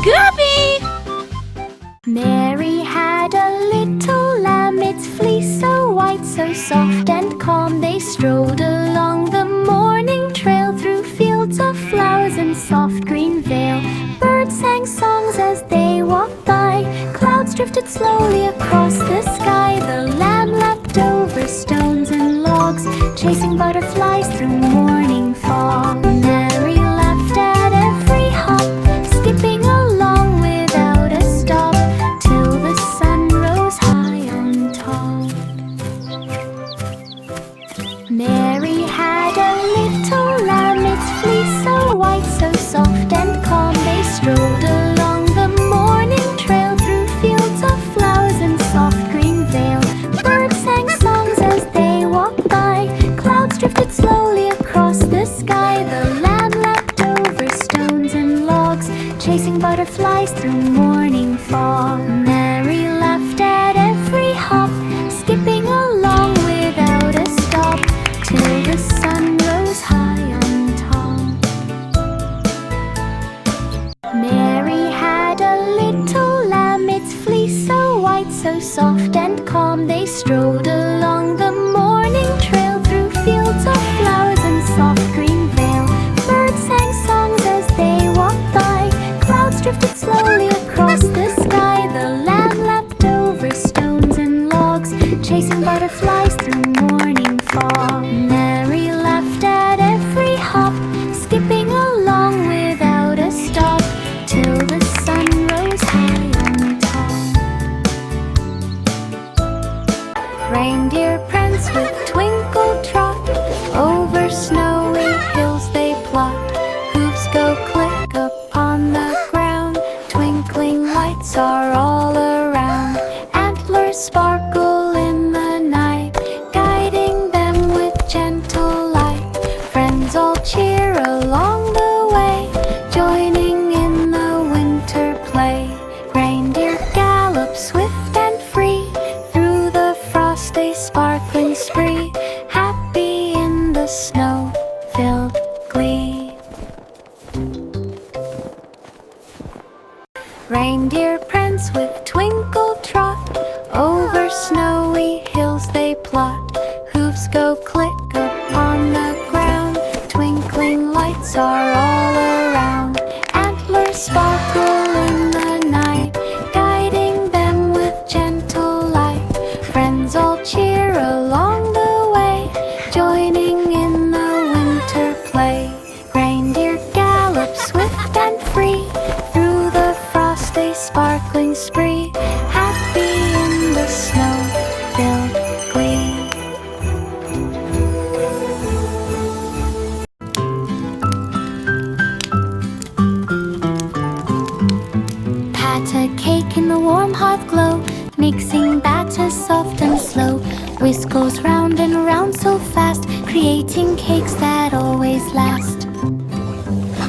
Scooby! Mary had a little lamb, its fleece so white, so soft and calm. They strolled along the morning trail through fields of flowers and soft green vale. Birds sang songs as they walked by, clouds drifted slowly across the sky. The lamb leapt over stones and logs, chasing butterflies through morning fog. Mary laughed at every hop, skipping along without a stop, till the sun rose high on top. Mary had a little lamb, its fleece so white, so soft and calm. They strolled along the morning trail through fields of flowers and soft green vale. Birds sang songs as they walked by, clouds drifted slowly across the sky. The lamb leapt over stones and logs, chasing butterflies through morning fog. Mary laughed at every hop, skipping along without a stop, till the sun rose high on top. Mary had a little lamb, its fleece so white, so soft and calm. They strolled along the morning trail through fields of flowers and soft green vale. Birds sang songs as they walked by, clouds drifted slowly across the sky. The lamb leapt over stones and logs, chasing butterflies through morning fog. Mary laughed at every hop, skipping along without a stop, till the sun rose high on top. Reindeer prance with twinkle trot, over snowy hills they plot. Hooves go click upon the ground, twinkling lights are all around. Antlers sparkle in the night, guiding them with gentle light. Friends all cheer along the way, joining in the winter play. Reindeer gallop swift and free, through the frosty sparkling spree, happy in the snow-filled glee. Reindeer prance with twinkle trot, over snowy hills they plot. Hooves go click upon the ground, twinkling lights are all around. Antlers sparkle in the night, guiding them with gentle light. Friends all cheer along the way, joining in the winter play. Reindeer gallop swift and free, through the frosty sparkling spree, happy in the snow-filled glee. Pat a cake in the warm hot glow, mixing batter soft and slow. Whisk goes round and round so fast, creating cakes that always last.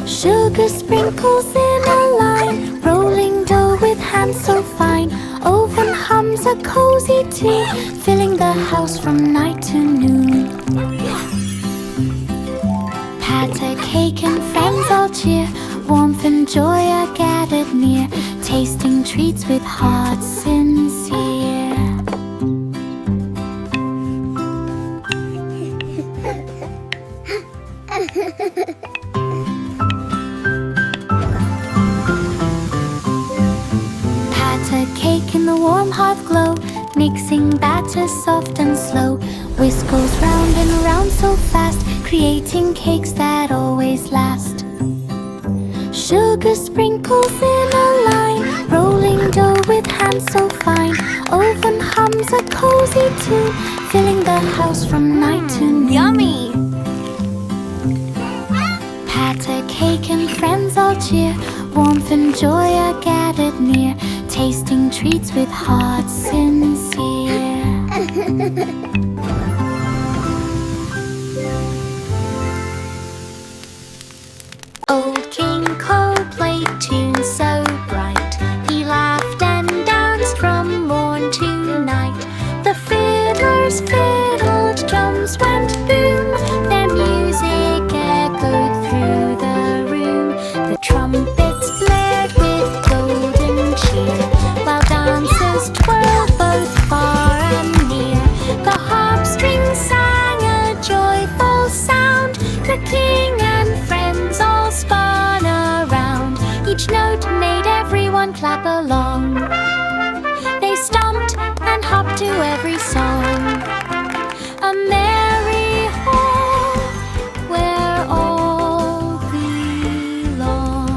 Sugar sprinkles in a line, rolling dough with hands so fine. Oven hums a cozy tune, filling the house from night to noon. Pat a cake and friends all cheer, warmth and joy are gathered near, tasting treats with hearts sincere. Pat a cake in the warm hot glow, mixing batter soft and slow. Whisk goes round and round so fast, creating cakes that always last. Sugar sprinkles in a line, rolling dough with hands so fine. Oven hums a cozy tune, filling the house from night to noon. Yummy! Pat a cake and friends all cheer, warmth and joy are gathered near, tasting treats with hearts sincere. Old King Cole played tunes so bright, he laughed and danced from morn to night. The fiddlers fiddled, drums went boom, their music echoed through the room. The trumpets blared with Each note made everyone clap along. They stomped and hopped to every song. A merry home where all belong.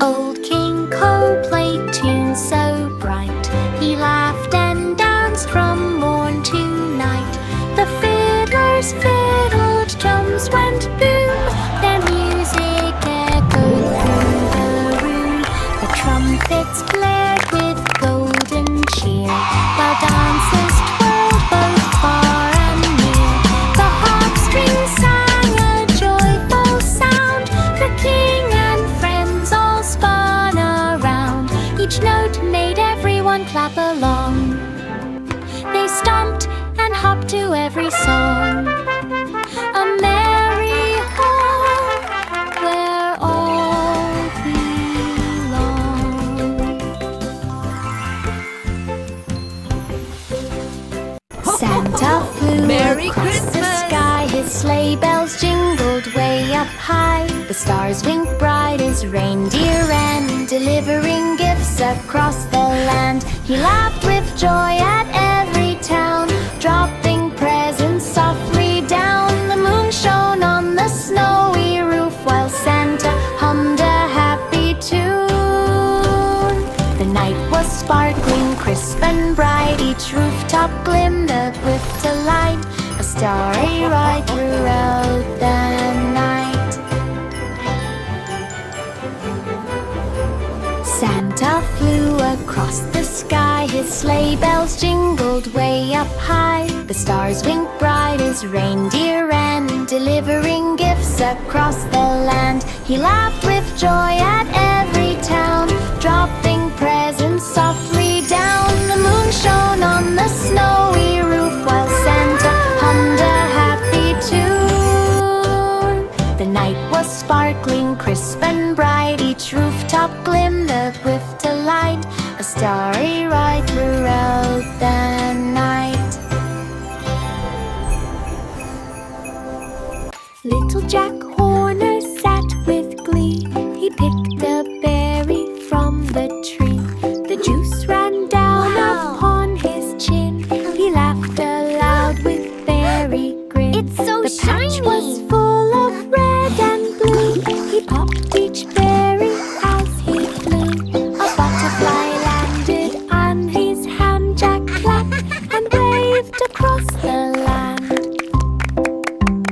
Old King Cole played tunes so bright. He laughed and danced from morn to night. The fiddlers fiddled, drums went boom. Their music echoed through the room. The trumpets blared with golden cheer, while dancers twirled both far and near. The harp strings sang a joyful sound. The king and friends all spun around. Each note made everyone clap along. They stomped and hopped to every song. A merry home where all belong. Santa flew Merry across the Christmas! sky. His sleigh bells jingled way up high. The stars winked bright as reindeer ran, delivering gifts across the land. He laughed with joy at every town, dropping presents softly down. The moon shone on the snowy roof, while Santa hummed a happy tune. The night was sparkling, crisp and bright. Each rooftop glimmered with delight. A starry ride throughout the night. Santa flew across the sky. His sleigh bells jingled way up high. The stars winked bright as reindeer ran, delivering gifts across the land. He laughed with joy at every town, dropping presents softly down. The moon shone on the snowy roof, while Santa hummed a happy tune. The night was sparkling, crisp and bright. Each rooftop glimmered with delight. A starry ride throughout the night. Little Jack Horner sat with glee. He picked a berry from the tree. The juice ran down upon his chin. He laughed aloud with berry grin. It's so The patch shiny. was full of red and blue. He popped each berry as he flew. A butterfly landed on his hand. Jack clapped and waved across the land.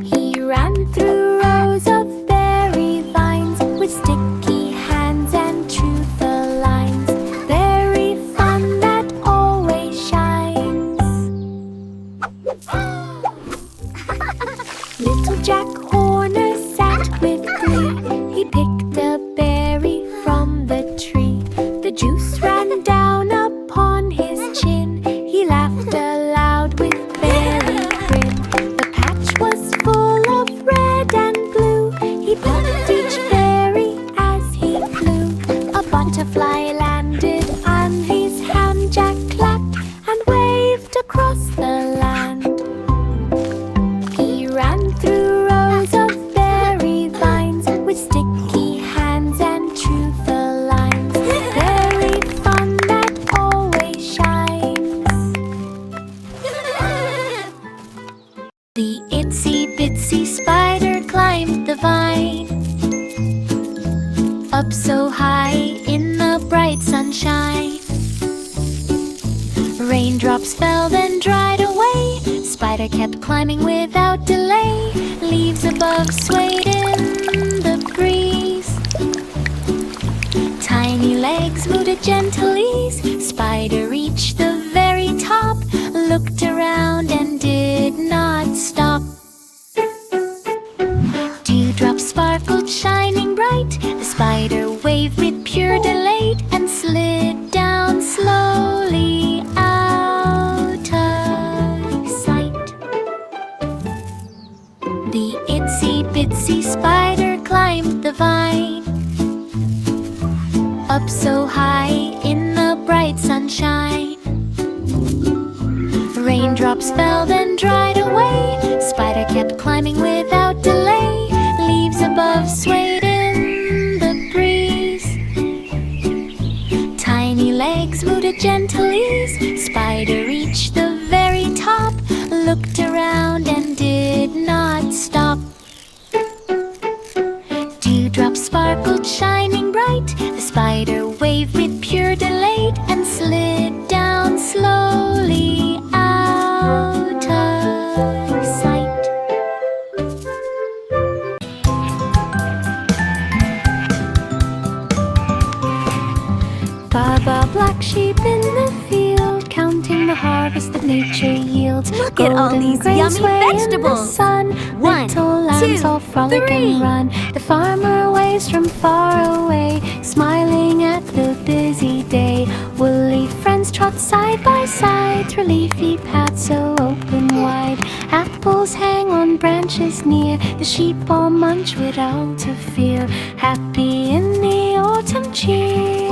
He ran through rows of berry vines with sticky hands and true the lines. Berry fun that always shines. Little Jack Horner sat with glee. He picked a berry from the tree. The juice ran down upon his chin. He laughed aloud with berry grin. The patch was full of red and blue. He popped each berry as he flew. A butterfly landed on his hand. Jack clapped and waved across the land. He ran through rows of berry vines with sticky hands and true the lines. Berry fun that always shines. The itsy bitsy spider climbed the vine, up so high in the bright sunshine. Raindrops fell then dried away. Spider kept climbing without delay. Leaves above swayed in the breeze. Tiny legs moved at gentle ease. Spider reached the very top, looked around and did not stop. Dewdrops sparkled shining bright. The spider waved with pure delight and slid down slowly out of sight. The itsy bitsy spider climbed the vine, up so high in the bright sunshine. Raindrops fell then dried away. Spider spider kept climbing without delay. Leaves above swayed in the breeze. Tiny legs moved at gentle ease. Spider reached the very top, looked around and did not stop. Dewdrops sparkled, shining bright. The spider waved with pure delight and slid down slowly out of sight. Baba, black sheep in the field, counting the harvest that nature yields. Look at all these yummy vegetables. One, little lambs two, all frolic three. and run. The farmer waves from far away, smiling at the busy day. Woolly friends trot side by side through leafy paths so open wide. Apples hang on branches near, the sheep all munch without a fear, happy in the autumn cheer.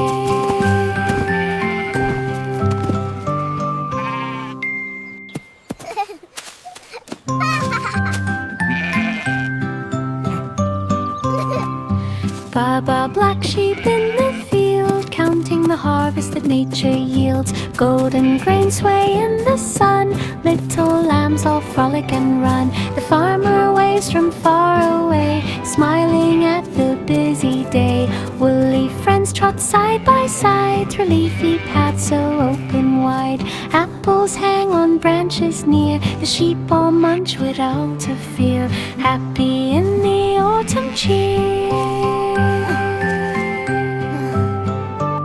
Baba, black sheep in the field, counting the harvest that nature yields. Golden grain sway in the sun, little lambs all frolic and run. The farmer waves from far away, smiling at the busy day. Woolly friends trot side by side through leafy paths so open wide. Apples hang on branches near, the sheep all munch without a fear, happy in the autumn cheer.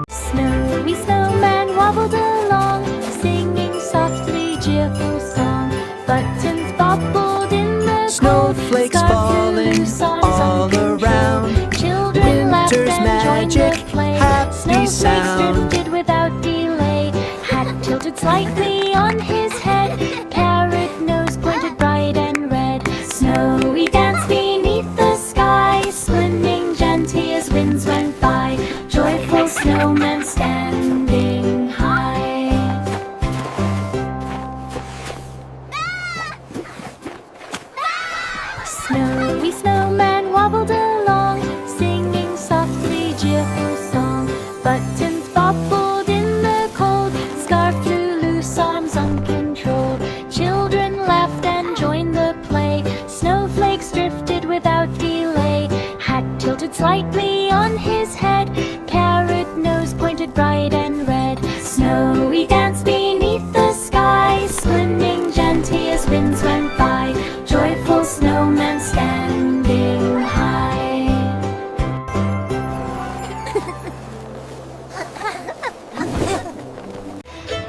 Snowy snowman wobbled along, singing softly cheerful song. Buttons bobbled in the snowflakes falling all around. Children laughed Winter's and joined magic, the play. happy Snowflakes sound. drifted without delay. Hat tilted slightly on his head. Parrot nose pointed bright and red. Snowy danced beneath the sky, swimming gently as winds went by. Joyful snowmen standing high. Snowy snowman wobbled along, singing softly cheerful song. Buttons bobbled in the cold, scarf flew loose, arms uncontrolled. Children laughed and joined the play. Snowflakes drifted without delay. Hat tilted slightly on his head. Parrot nose pointed bright and red. Snowy danced beneath the sky, swimming gently as winds went by. Joyful snowmen standing high.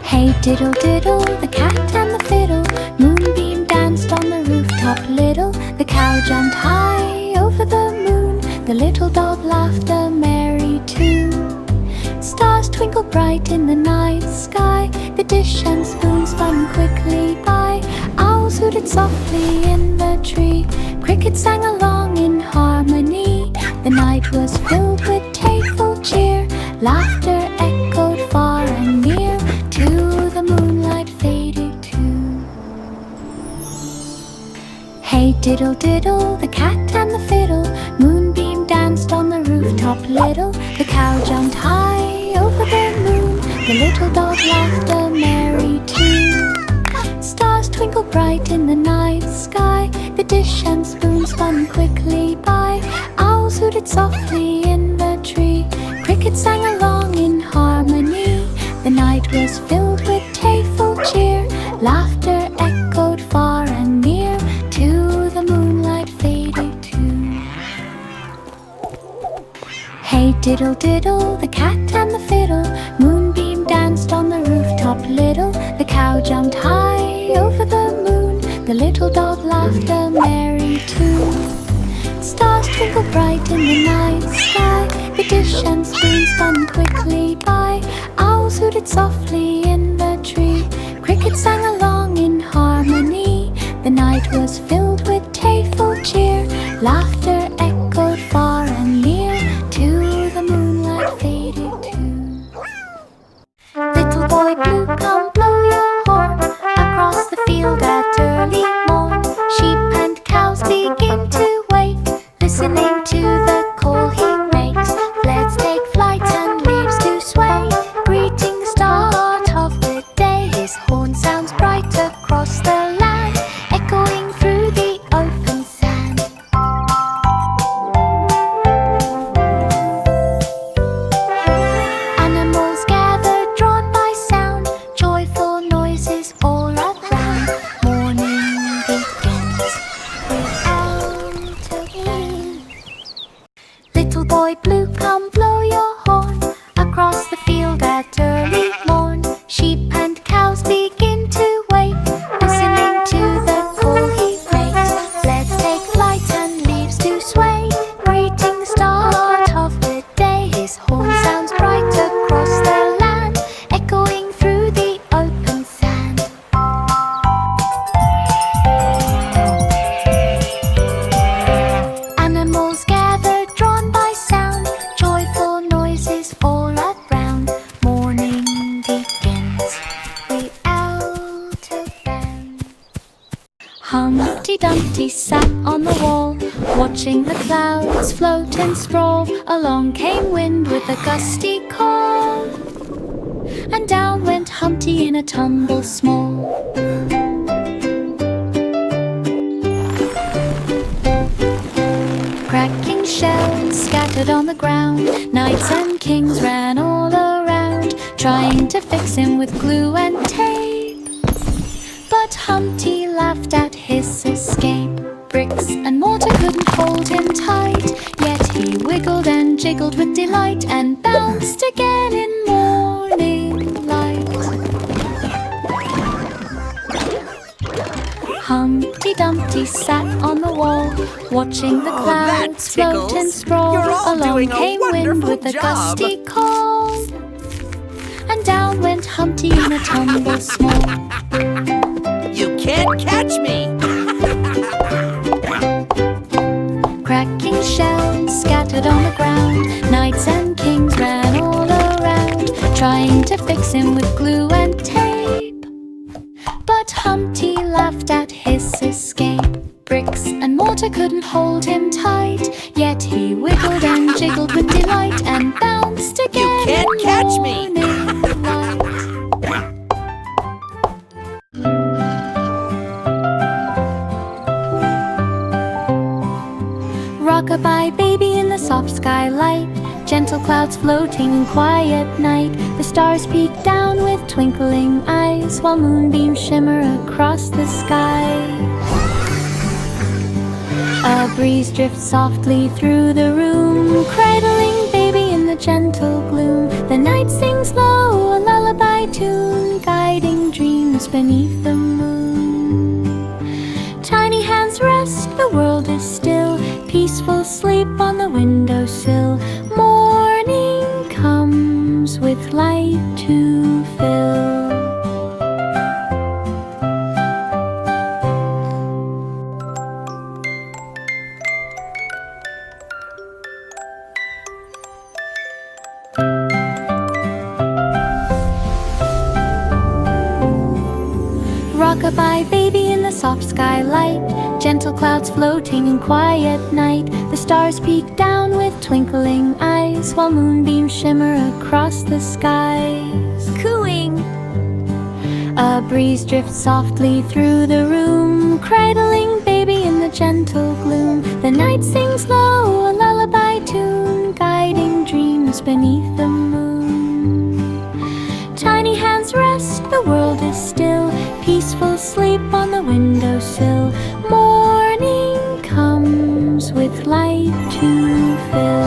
Hey diddle diddle, the cat and the fiddle. Moonbeam danced on the rooftop little. The cow jumped high over the moon. The little dog laughed a merry tune. Stars twinkled bright in the night sky. The dish and spoon spun quickly by. Owls hooted softly in the tree. Crickets sang along in harmony. The night was filled with playful cheer. Laughter echoed far and near. To the moonlight faded too. Hey diddle diddle, the cat and the fiddle. Moonbeam danced on the rooftop little. The cow jumped high over the moon. The little dog laughed a merry tune. Stars twinkled bright in the night sky. The dish and spoon spun quickly by. Owls hooted softly in the tree. Crickets sang along in harmony. The night was filled with playful cheer. Laughter echoed far and near. To the moonlight faded too. Hey diddle diddle, the cat and the fiddle. Moonbeam danced on the rooftop little. The cow jumped high over the moon. The little dog laughed a merry tune. Stars twinkled bright in the night sky. The dish and spoon spun quickly by. Owls hooted softly in the tree. Crickets sang along in harmony. The night was filled with playful cheer. Laughter echoed far and near. To the moonlight faded too. Little boy blue, come blow your horn across the field at early morn. Sheep and Humpty Dumpty sat on the wall, watching the clouds float and sprawl. Along came wind with a gusty call, and down went Humpty in a tumble small. Cracking shells scattered on the ground, knights and kings ran all around, trying to fix him with glue and tape. But Humpty laughed at his escape. Bricks and mortar couldn't hold him tight, yet he wiggled and jiggled with delight, and bounced again in morning light. Humpty Dumpty sat on the wall, watching the clouds float and sprawl. Along came wind with a gusty call, and down went Humpty in a tumble small. You can't catch me! Cracking shells scattered on the ground, knights and kings ran all around, trying to fix him with glue and tape. But Humpty laughed at his escape. Bricks and mortar couldn't hold him tight, yet he wiggled and jiggled with delight, and bounced again. You can't catch me! Rock-a-bye baby in the soft skylight, gentle clouds floating in quiet night. The stars peek down with twinkling eyes, while moonbeams shimmer across the sky. A breeze drifts softly through the room, cradling baby in the gentle gloom. The night sings low a lullaby tune, guiding dreams beneath the moon. Tiny hands rest, the world is still, peaceful sleep on the windowsill. Morning comes with light to fill. Rock-a-bye baby in the soft skylight, gentle clouds floating in quiet night. The stars peek down with twinkling eyes, while moonbeams shimmer across the skies. Cooing. A breeze drifts softly through the room, cradling baby in the gentle gloom. The night sings low a lullaby tune, guiding dreams beneath the moon. Tiny hands rest, the world is still, peaceful sleep on the windowsill. Morning comes with light to fill.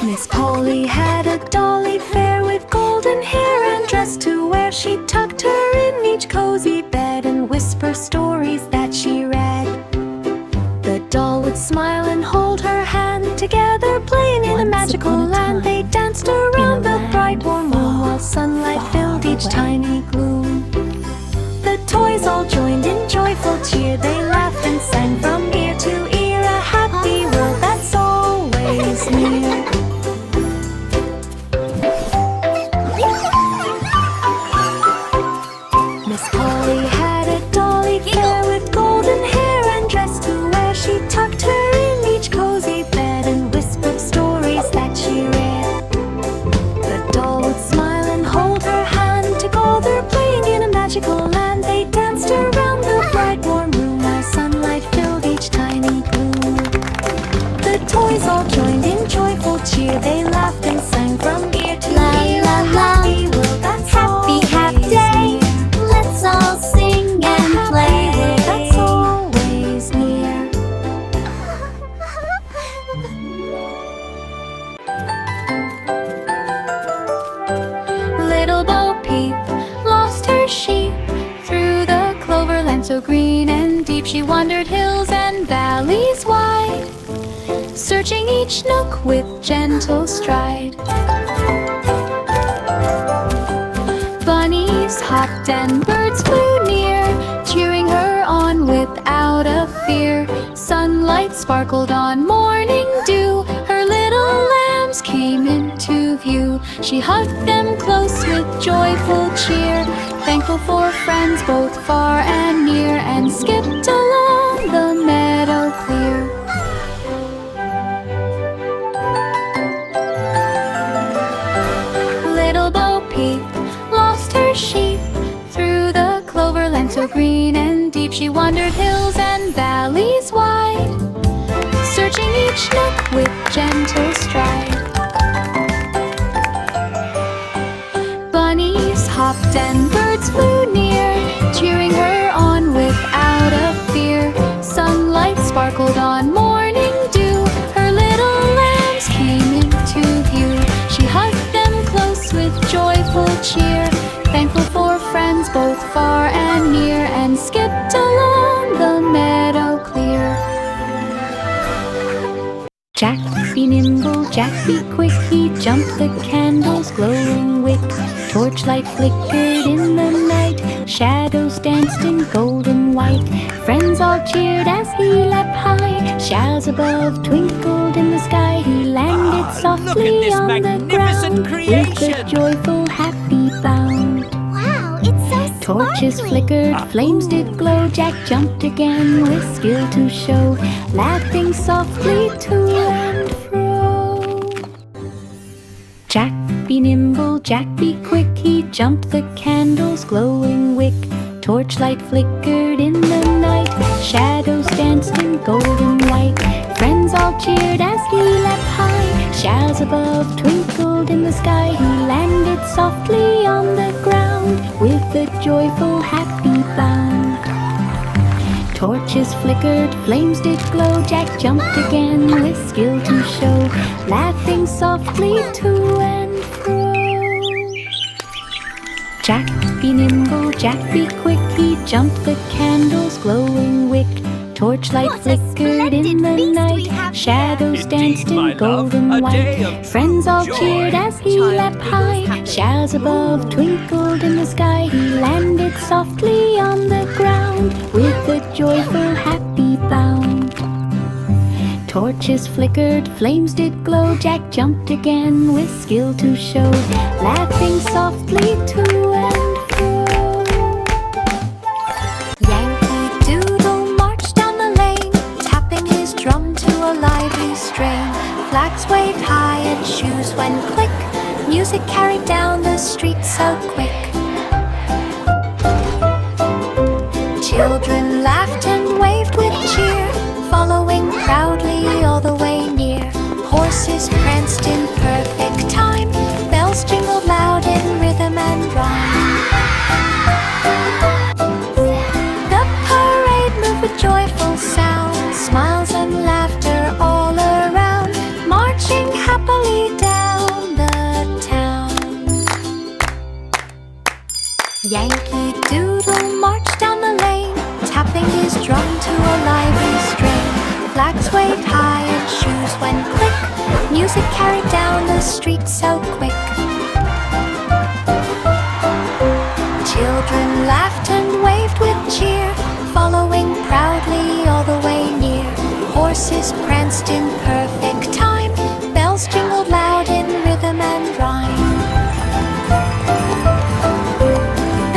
Miss Polly had a dolly fair with golden hair, and dressed to wear. She tucked her in each cozy bed and whisper stories that she read. The doll would smile and hold her hand, together playing in a magical land. They danced around the bright warm moon, while sunlight filled each tiny gloom. The toys all joined in joyful cheer, they laughed and sang from ear to ear, a happy world that's always near. Miss Polly had a dolly fair with golden hair, and dressed to wear. She tucked her in each cozy bed and whispered stories that she read. The doll would smile and hold her hand, together playing in a magical land. They danced around the bright warm room, while sunlight filled each tiny gloom. The toys all joined in joyful cheer, they laughed and sang from ear to ear. A happy world that's Happy, happy day. Let's all sing and play. that's always near. Little Bo Peep lost her sheep through the cloverland so green and deep. She wandered hills and valleys wide, searching each nook with gentle stride. hopped and birds flew near, cheering her on without a fear. Sunlight sparkled on morning dew, her little lambs came into view. She hugged them close with joyful cheer, thankful for friends both far and near, and skipped along the meadow clear. Little Bo Peep lost her sheep through the cloverland so green and deep. She wandered hills and valleys wide, searching each nook with gentle stride. Bunnies hopped and birds flew near, cheering her on without a fear. Sunlight sparkled on morning dew, her little lambs came into view. She hugged them close with joyful cheer, thankful for friends both far and near, and skipped along the meadow clear. Jack be nimble, Jack be quick, he jumped the candle's glowing wick. Torchlight flickered in the night, shadows danced in golden white. Friends all cheered as he leapt high, shouts above twinkled in the sky. He landed softly on the ground with a joyful happy bound. Wow, it's so Torches sparkly. flickered, flames did glow. Jack jumped again with skill to show, laughing softly to and fro. Jack be nimble, Jack be quick, he jumped the candle's glowing wick. Torchlight flickered in the night, shadows danced in golden white. Friends all cheered as he leapt high, shouts above twinkled in the sky. He landed softly on the ground with a joyful happy bound. Torches flickered, flames did glow. Jack jumped again with skill to show, laughing softly to and fro. Jack be nimble, Jack be quick, he jumped the candle's glowing wick. Torchlight What a flickered in the splendid feast we night, have shadows danced my in love, golden a day white. of Friends all joy. cheered as he Child leapt giggles high, happily. shouts above twinkled in the sky. He landed softly on the ground with a joyful happy bound. Torches flickered, flames did glow. Jack jumped again with skill to show, laughing softly to and fro. Yankee Doodle marched down the lane, tapping his drum to a lively strain. Flags waved high and shoes went click, music carried down the street so quick. Children laughed and waved with cheer, following proudly all the way near. Horses pranced in perfect time, bells jingled loud in rhythm and rhyme. The parade moved with joyful sound, smiles and laughter all around, marching happily down the town. Yankee Doodle marched down the lane, tapping his drum to a lively strain. Flags waved high and shoes went click, music carried down the street so quick. Children laughed and waved with cheer, following proudly all the way near. Horses pranced in perfect time, bells jingled loud in rhythm and rhyme.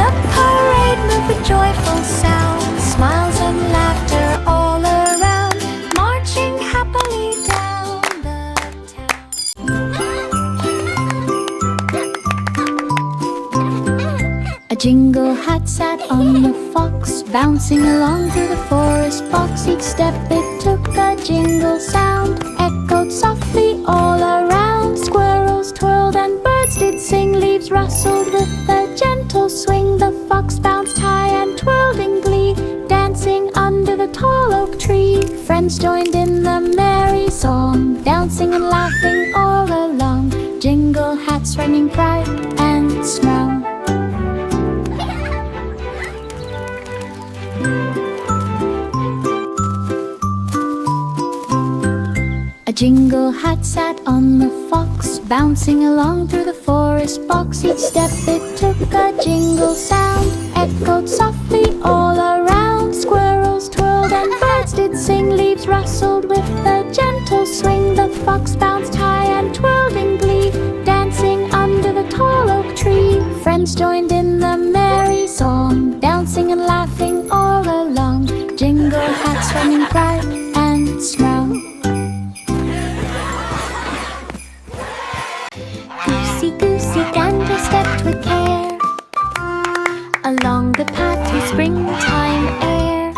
The parade moved with joyful sound, smiles and laughter all around, marching happily down the town. A jingle hat sat on the fox, bouncing along through the forest box. Each step it took a jingle sound, echoed softly all around. Squirrels twirled and birds did sing, leaves rustled with a gentle swing. The fox bounced high and twirled in glee, dancing under the tall oak tree. Friends joined in the merry song, dancing and laughing all along. Jingle hats ringing bright and strong. A jingle hat sat on the fox, bouncing along through the forest box. Each step it took a jingle sound, echoed softly all around. Squirrels twirled and birds did sing. Leaves rustled with a gentle swing. The fox bounced high and twirled in glee, dancing under the tall oak tree. Friends joined in the merry song, bouncing and laughing all along. Jingle hats running bright and strong. Goosey, goosey, gander stepped with care along the path through springtime air.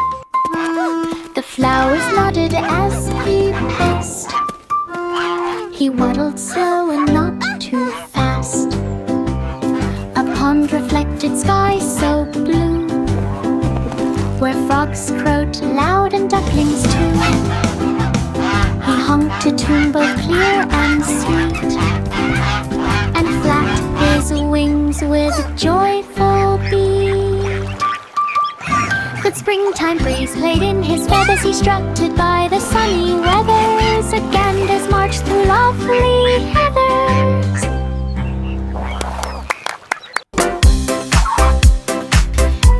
The flowers nodded as he passed. He waddled slow and not too fast. A pond reflected sky so blue, where frogs crowed loud and ducklings too. He honked a tune both clear and sweet, and flapped his wings with a joyful beat. The springtime breeze played in his feathers. He strutted by the sunny weather. A ganders marched through lovely heathers.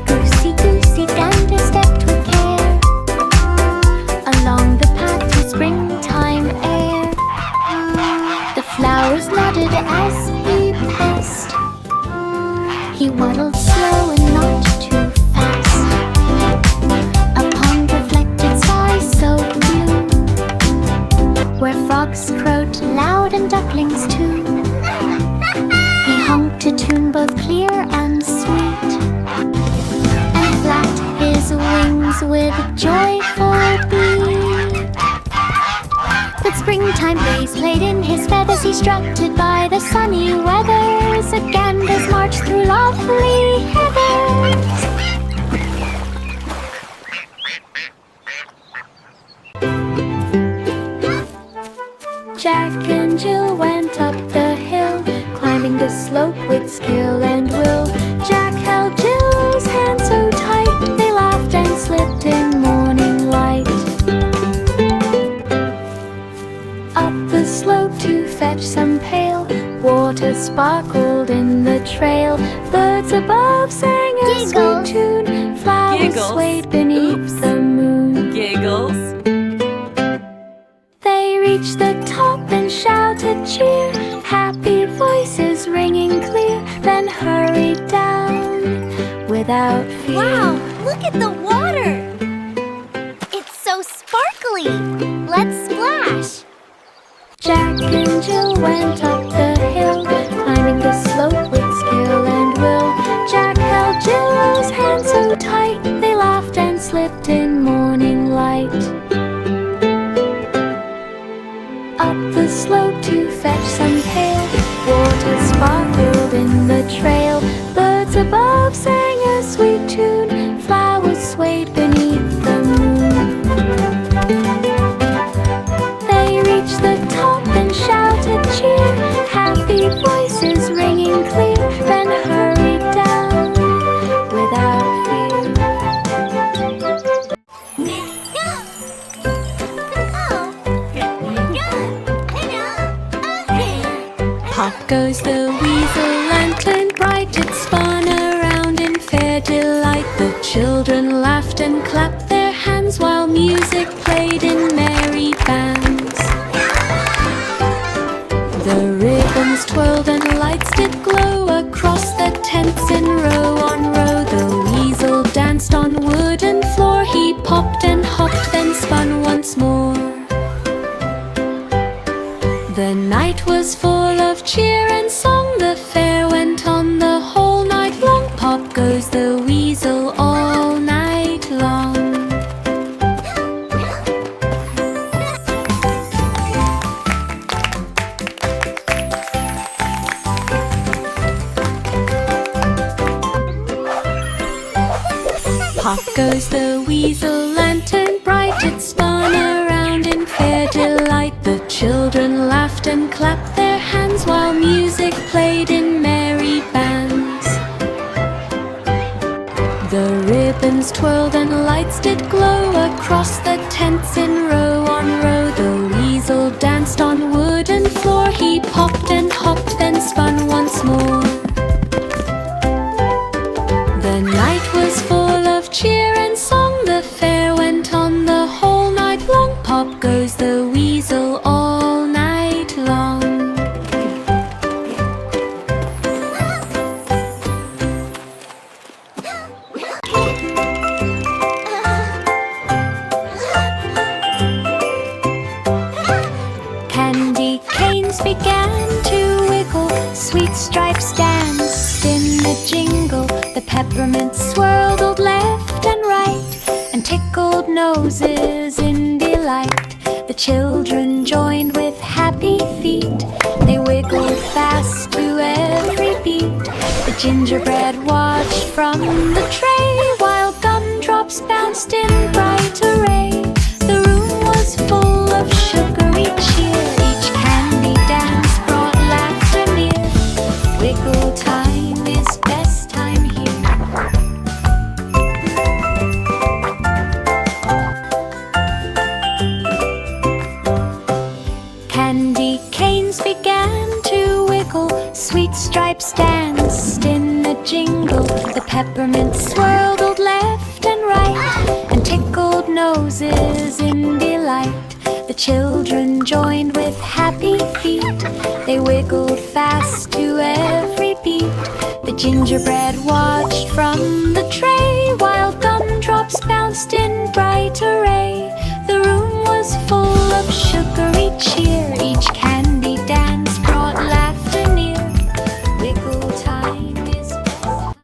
Goosey, goosey, gander stepped with care along the path through springtime air. The flowers nodded as he passed. He waddled slow and not too fast. A pond reflected sky so blue, where frogs crowed loud and ducklings too. He honked a tune both clear and sweet, and flapped his wings with a joyful beat. The springtime breeze played in his feathers. He strutted by the sunny weather. A ganders marched through lovely heathers. Jack and Jill went up the hill, climbing the slope with skill and will. Jack held Jill's hand so tight, they laughed and slipped in morning light. Up the slope to fetch some pail, water sparkled in the trail. Birds above sang a sweet tune, flowers Giggles. swayed beneath the moon. Giggles. They reached the top and shouted cheer, happy voices ringing clear, then hurried down without fear. Wow, look at the water! It's so sparkly! Let's splash! Jack and Jill went up the hill, climbing the slope with skill and will. Jack held Jill's hand so tight, they laughed and slipped in morning light. Up the slope to fetch some pail, water sparkled in the trail. Birds above sang a sweet tune, flowers swayed beneath the moon. They reached the top and shouted cheer, happy voices ringing clear, then hurried down without Pop goes the weasel, lantern bright, it spun around in fair delight. The children laughed and clapped their hands while music played in merry bands. The ribbons twirled and lights did glow across the tents in row on row. The weasel danced on wooden floor, he popped and hopped then spun once more. The night was full of cheer and song, the fair went on the whole night long. Pop goes the weasel all night long. Pop goes the weasel, lantern bright, it spun around in fair delight. The children laughed and clapped their hands while music played in merry bands. The ribbons twirled and lights did glow across the tents in row on row. The weasel danced on wooden floor, he popped and hopped then spun once more. The night peppermints swirled left and right and tickled noses in delight. The children joined with happy feet. They wiggled fast to every beat. The gingerbread watched from the tray while gumdrops bounced in bright array. The room was full of sugary cheer. Each candy dance brought laughter near. Wiggle time is best time here. Candy canes began to wiggle. Sweet stripes danced in a jingle. The peppermints swirled left and right and tickled noses in delight. The children joined with happy feet. They wiggled fast to every beat. The gingerbread watched from the tray while gumdrops bounced in bright array. The room was full of sugary cheer.